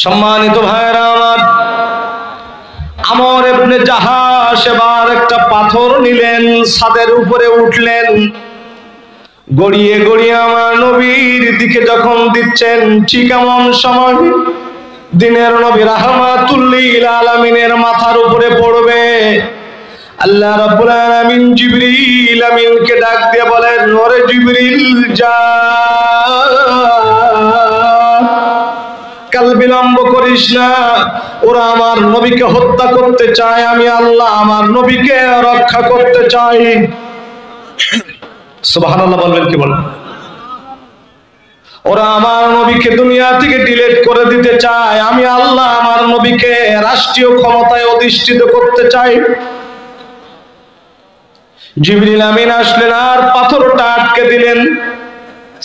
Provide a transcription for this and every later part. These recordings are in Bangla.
সম্মানিত ভাইরা আমার, আমর ইবনে জাহাশ এবার একটা পাথর নিলেন, ছাদের উপরে উঠলেন, গড়িয়ে গড়িয়ে আমার নবীর দিকে যখন দিচ্ছেন, ঠিক এমন সময় দিনের নবী রাহমাতুল লিল আলামিনের মাথার উপরে পড়বে। আল্লাহ রাব্বুল আলামিন জিবরিল আমিনকে ডাক দিয়ে বলেন, ওরে জিবরিল যা, কাল বিলম্ব করিস না, ওরা আমার নবীকে হত্যা করতে চায়, আমি আল্লাহ আমার নবীকে রক্ষা করতে চাই। সুবহানাল্লাহ বলবেন কি বলেন? ওরা আমার নবীকে দুনিয়া থেকে ডিলিট করে দিতে চায়, আমি আল্লাহ আমার নবীকে রাষ্ট্রীয় ক্ষমতায় অধিষ্ঠিত করতে চাই। জিবরিল আমিন আসলেন আর পাথরটা আটকে দিলেন।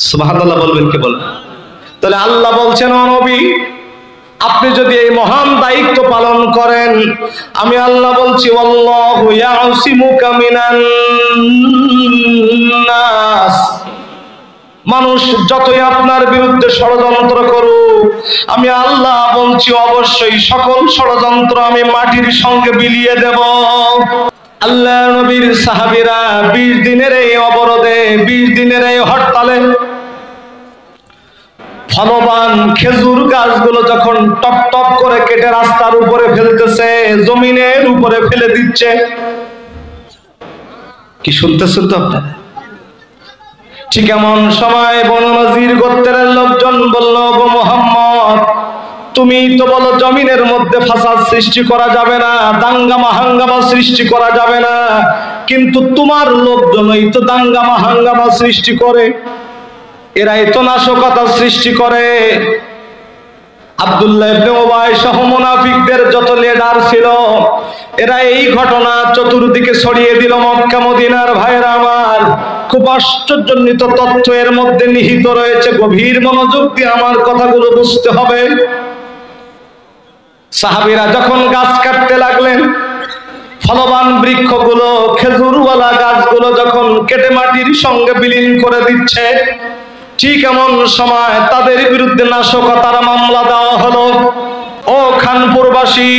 সুবহানাল্লাহ বলবেন কি বলেন? তাহলে আল্লাহ বলছেন, ও নবী, আপনি যদি এই মহান দায়িত্ব পালন করেন, আমি আল্লাহ বলছি, আল্লাহু ইয়াসিমুকা মিনান নাস, মানুষ যতই আপনার বিরুদ্ধে ষড়যন্ত্র করুক, আমি আল্লাহ বলছি অবশ্যই সকল ষড়যন্ত্র আমি মাটির সঙ্গে বিলিয়ে দেব। আল্লাহ নবীর সাহাবীরা 20 দিনের এই অবরোধে, 20 দিনের এই হরতালে ফলবান খেজুর গাছগুলো যখন টপ টপ করে কেটে রাস্তার উপরে ফেলতেছে, জমিনের উপরে ফেলে দিচ্ছে। কি শুনতেছেন তো আপনারা? ঠিক এমন সময় বনু নজির গোত্রের লোকজন বলল, গো মুহাম্মদ, তুমি তো বলো জমিনের মধ্যে ফাসাদ সৃষ্টি করা যাবে না, দাঙ্গামা হাঙ্গামা সৃষ্টি করা যাবে না, কিন্তু তোমার লোকজনই তো দাঙ্গামা হাঙ্গামা সৃষ্টি করে, এরাই তো নাশকতা সৃষ্টি করে। আব্দুল্লাহ ইবনে উবাই সহ মুনাফিকদের যত লিডার ছিল, এরা এই ঘটনা চতুর্দিকে ছড়িয়ে দিল মক্কা মদিনার। ভাইরা আমার, খুব আশ্চর্যজনিত তথ্য এর মধ্যে নিহিত রয়েছে, গভীর মনোযোগ দিয়ে আমার কথাগুলো বুঝতে হবে। সাহাবীরা যখন গাছ কাটতে লাগলেন, ফলবান বৃক্ষগুলো, খেজুরওয়ালা গাছগুলো যখন কেটে মাটির সঙ্গে বিলীন করে দিচ্ছে, ঠিক এমন সময় তাদের বিরুদ্ধে নাশকতার মামলা দেওয়া হলো। ও খানপুরবাসী,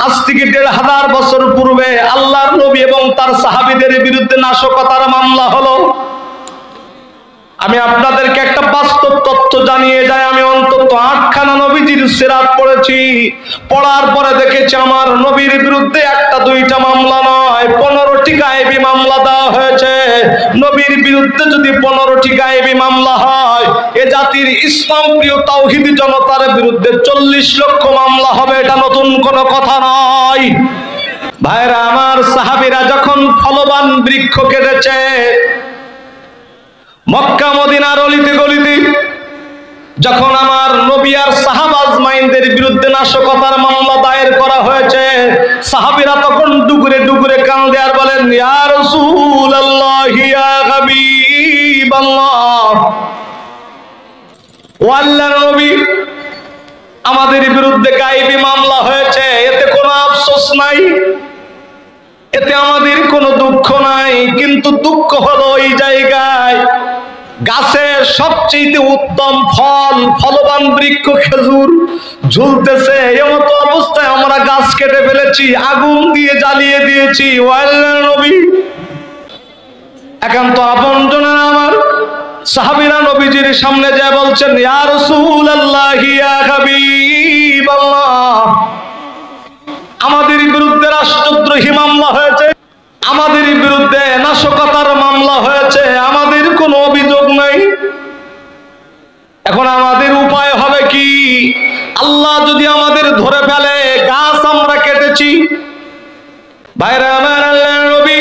আজ থেকে 1500 বছর পূর্বে আল্লাহর নবী এবং তার সাহাবীদের বিরুদ্ধে নাশকতার মামলা হলো। আমি আপনাদেরকে একটা বাস্তব তথ্য জানিয়ে যাই, আমি অন্তত 8খানা নবীজির সিরাত পড়েছি, পড়ার পরে দেখেছি আমার নবীর বিরুদ্ধে একটা দুইটা মামলা নয়, 15টি গায়েবী মামলা দেওয়া হয়েছে। নবীর বিরুদ্ধে যদি 15টি গায়েবী মামলা হয়, এ জাতির ইসলাম প্রিয় তাওহীদি জনতার বিরুদ্ধে 40 লক্ষ মামলা হবে, এটা নতুন কোনো কথা নয়। ভাইরা আমার, সাহাবীরা যখন ফলবান বৃক্ষ কেটেছে, মক্কা মদিনার অলিতে গলিতে যখন আমার নবী আর সাহাবা আজমাইনদের বিরুদ্ধে নাশকতার মামলা দায়ের করা হয়েছে, সাহাবীরা তখন ডুগুরে ডুগুরে কান্দে আর বলেন, ইয়া রাসূলুল্লাহ, ইয়া হাবিবাল্লাহ, ও আল্লাহর নবী, আমাদের বিরুদ্ধে গায়েবী মামলা হয়েছে, এতে কোনো আফসোস নাই, এতে আমাদের কোনো দুঃখ নাই, কিন্তু দুঃখ হলো এই জায়গায় গাছের সবচেয়ে উত্তম ফল, ফলবান বৃক্ষ খেজুর ঝুলতেছে, এমত অবস্থায় আমরা গাছ কেটে ফেলেছি, আগুন দিয়ে জ্বালিয়ে দিয়েছি। ও আল্লাহর নবী, একান্ত আপনজনেরা আমার সাহাবীরা নবীজির সামনে যায় বলছেন, ইয়া রাসূলুল্লাহ, ইয়া হাবিবাল্লাহ, আমাদের বিরুদ্ধে রাষ্ট্রদ্রোহী মামলা হয়েছে, আমাদের বিরুদ্ধে নাশকতার মামলা হয়েছে, আমাদের কোনো অভিযোগ নাই, এখন আমাদের উপায় হবে কি? আল্লাহ যদি আমাদের ধরে ফেলে, গাছ আমরা কেটেছি। ভাইরা আমার, আল্লাহর নবী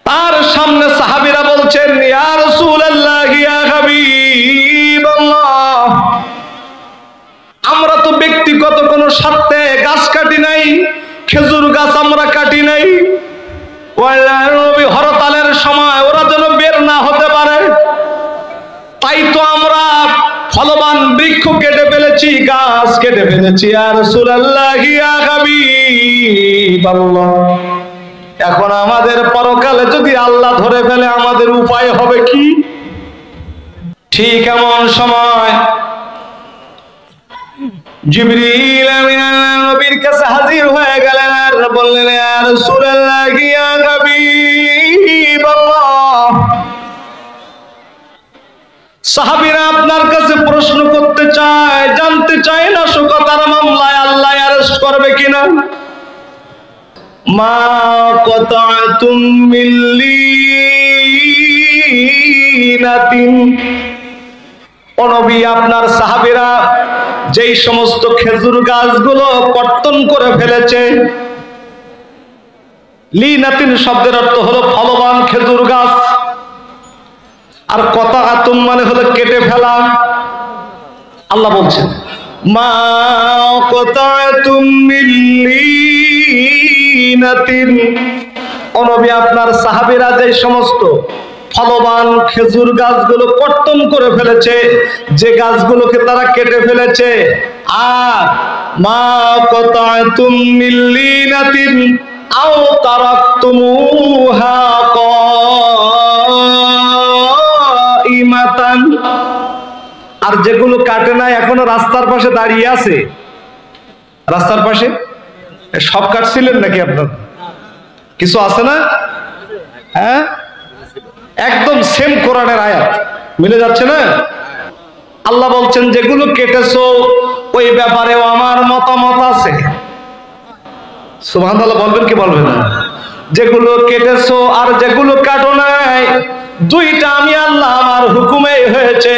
তার সামনে সাহাবীরা বলছেন, ইয়া রাসূলুল্লাহ, ইয়া হাবিবাল্লাহ, আমরা তো ব্যক্তিগত কোনো স্বার্থে গাছ কাটি নাই, খেজুর গাছ আমরা কাটি নাই, হরতালের সময় ওরা যেন বের না হতে পারে, তাই তো আমরা ফলবান বৃক্ষ কেটে ফেলেছি, গাছ কেটে ফেলেছি। ইয়া রাসূলুল্লাহ, ইয়া হাবিবাল্লাহ, এখন আমাদের পরকালে যদি আল্লাহ ধরে ফেলে, আমাদের উপায় হবে কি? ঠিক এমন সময় জিবরিল আমিন নবীর কাছে হাজির হয়ে গেলেন আর বললেন, ইয়া রাসূলুল্লাহ, ইয়া হাবিবাল্লাহ, সাহাবীরা আপনার কাছে প্রশ্ন করতে চায়, জানতে চায় নাশকতার মামলায় আল্লাহ অ্যারেস্ট করবে কিনা। মা কাতাতুম মিন লিনাতিন, ও নবী, আপনার সাহাবীরা যেই সমস্ত খেজুর গাছগুলো কর্তন করে ফেলেছে, লিনাতিন শব্দের অর্থ হলো ফলবান খেজুর গাছ, আর কাতাতুম মানে হলো কেটে ফেলা। আল্লাহ বলছেন, মা কাতাতুম মিন লিনাতিন, ও নবী, আপনার সাহাবীরা যে সমস্ত ফলবান খেজুর গাছগুলো কর্তন করে ফেলেছে, যে গাছগুলোকে তারা কেটে ফেলেছে, আর মা কাতাতুম মিন লিনাতিন আও তারাকতুমুহা কাইমাতান, আর যেগুলো কাটে নাই এখনো রাস্তার পাশে দাঁড়িয়ে আছে, রাস্তার পাশে সব কাটছিলেন নাকি আপনার? কিছু আছে না? হ্যাঁ, একদম সেম কোরআনের আয়াত মিলে যাচ্ছে না? আল্লাহ বলছেন, যেগুলো কেটেছো ওই ব্যাপারেও আমার মতামত আছে। সুবহানাল্লাহ বলবেন কি বলবেন না? যেগুলো কেটেছো আর যেগুলো কাটো নাই, দুইটা আমি আল্লাহ আমার হুকুমে হয়েছে,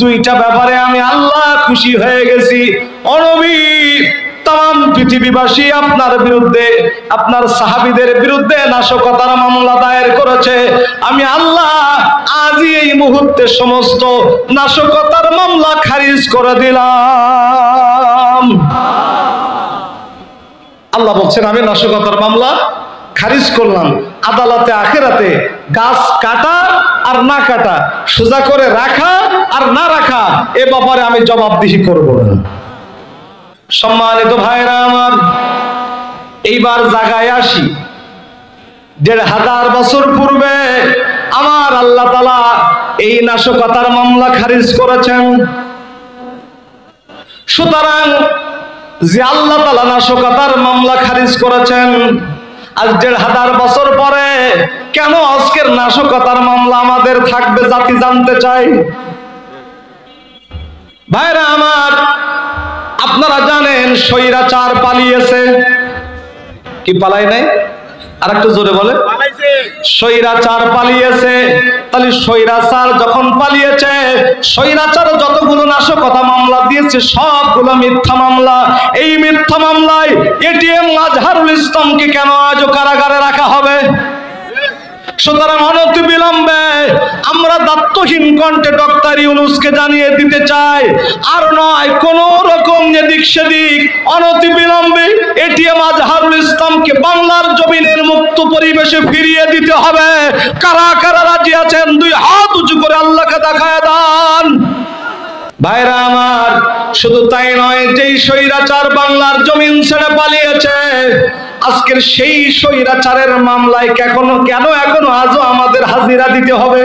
দুইটা ব্যাপারে আমি আল্লাহ খুশি হয়ে গেছি। ও নবী, তাম পৃথিবীবাসী আপনার বিরুদ্ধে, আপনার সাহাবীদের বিরুদ্ধে নাশকতার মামলা দায়ের করেছে, আমি আল্লাহ আজই এই মুহূর্তে সমস্ত নাশকতার মামলা খারিজ করে দিলাম। আল্লাহ বলছেন, আমি নাশকতার মামলা খারিজ করলাম। আদালতে আখিরাতে গাছ কাটা আর না কাটা, সোজা করে রাখা আর না রাখা, এ ব্যাপারে আমি জবাবদিহি করব না। সম্মানিত ভাইরা আমার, এইবার জায়গায় আসি। ১৫০০ বছর পূর্বে আমার আল্লাহ তাআলা এই নাশকতার মামলা খারিজ করেছেন। সুতরাং যে আল্লাহ তাআলা নাশকতার মামলা খারিজ করেছেন, আজ ১৫০০ বছর পরে কেন আজকের নাশকতার মামলা আমাদের থাকবে, জাতি জানতে চায়। ভাইরা আমার, আপনারা জানেন স্বৈরাচার পালিয়েছে। কি পালায় নাই? আর একটু জোরে বলে, স্বৈরাচার পালিয়েছে। তাহলে স্বৈরাচার যখন পালিয়েছে, স্বৈরাচার যতগুলো নাশকতা মামলা দিয়েছে সবগুলো মিথ্যা মামলা। এই মিথ্যা মামলায় এটিএম আজহারুল ইসলামকে কেন আজও কারাগারে রাখা হবে? সুতরাং অনতিবিলম্বে আমরা দায়িত্বহীন কণ্ঠে ডক্টর ইউনূসকে জানিয়ে দিতে চাই, আর নয় কোন রকম এদিক সেদিক, অনতিবিলম্বে এটিএম আজহারুল ইসলামকে বাংলার জমিনের মুক্ত পরিবেশে ফিরিয়ে দিতে হবে। কারা কারা রাজি আছেন দুই হাত উঁচু করে আল্লাহকে দেখায় দেন। ভাইরা আমার, শুধু তাই নয়, যেই স্বৈরাচার বাংলার জমিন ছেড়ে পালিয়েছে, আজকের সেই স্বৈরাচারের মামলায় কেন এখনো আজও আমাদের হাজিরা দিতে হবে?